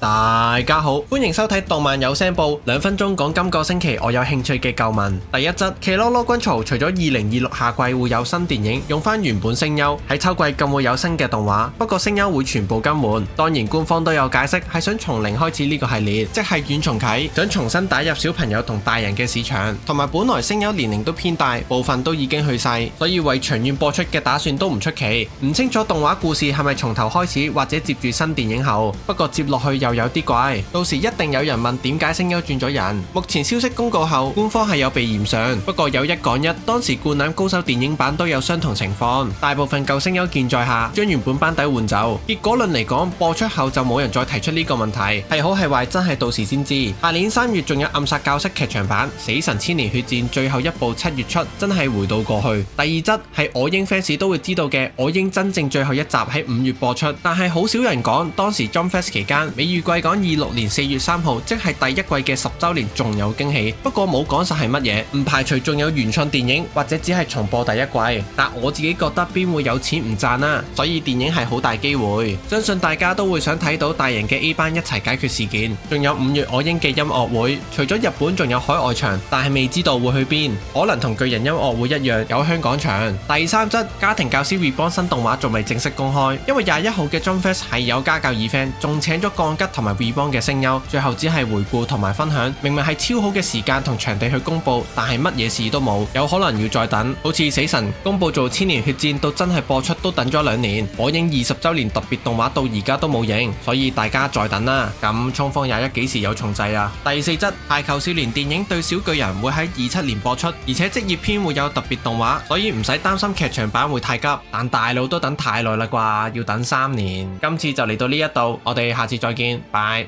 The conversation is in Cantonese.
大家好，歡迎收睇動漫有聲報，2分鐘講今個星期我有興趣嘅舊聞。第一則，奇羅羅軍曹除咗2026夏季會有新電影用翻原本聲優，喺秋季更會有新嘅動畫，不過聲優會全部更換。當然官方都有解釋，係想從零開始呢個系列，即係軟重啟，想重新打入小朋友同大人嘅市場。同埋本來聲優年齡都偏大，部分都已經去世，所以為長遠播出嘅打算都唔出奇。唔清楚動畫故事係咪從頭開始，或者接住新電影後，不過接落去又有啲怪，到時一定有人問點解聲優轉咗人。目前消息公告後，官方係有被炎上，不過有一講一，當時灌籃高手電影版都有相同情況，大部分舊聲優健在下，將原本班底換走。結果論嚟講，播出後就冇人再提出呢個問題，係好係壞真係到時先知。下年3月仲有暗殺教室劇場版《死神千年血戰》最後一部7月出，真係回到過去。第二則係我英 fans 都會知道嘅，我英真正最後一集喺5月播出，但係好少人講當時 Jump Fest 期間，美預計講26年4月3號，即係第一季嘅10週年，仲有驚喜。不過冇講實係乜嘢，唔排除仲有原創電影或者只係重播第一季。但我自己覺得邊會有錢唔賺啊，所以電影係好大機會。相信大家都會想睇到大型嘅 A 班一齊解決事件。仲有5月我英嘅音樂會，除咗日本仲有海外場，但係未知道會去邊，可能同巨人音樂會一樣有香港場。第三則，家庭教師 Reborn 新動畫仲未正式公開，因為21號嘅 Jump Fest 係有家教 event， 仲請咗鋼吉同埋 Reborn 嘅聲優，最後只係回顧同埋分享。明明係超好嘅時間同場地去公佈，但係乜嘢事都冇，有可能要再等。好似死神公佈做千年血戰到真係播出都等咗2年，火影20週年特別動畫到而家都冇影，所以大家再等啦。咁衝鋒21幾時有重製啊？第四則，排球少年電影對小巨人會喺27年播出，而且職業篇會有特別動畫，所以唔使擔心劇場版會太急。但大佬都等太耐啦啩，要等3年。今次就嚟到呢一度，我哋下次再見，拜。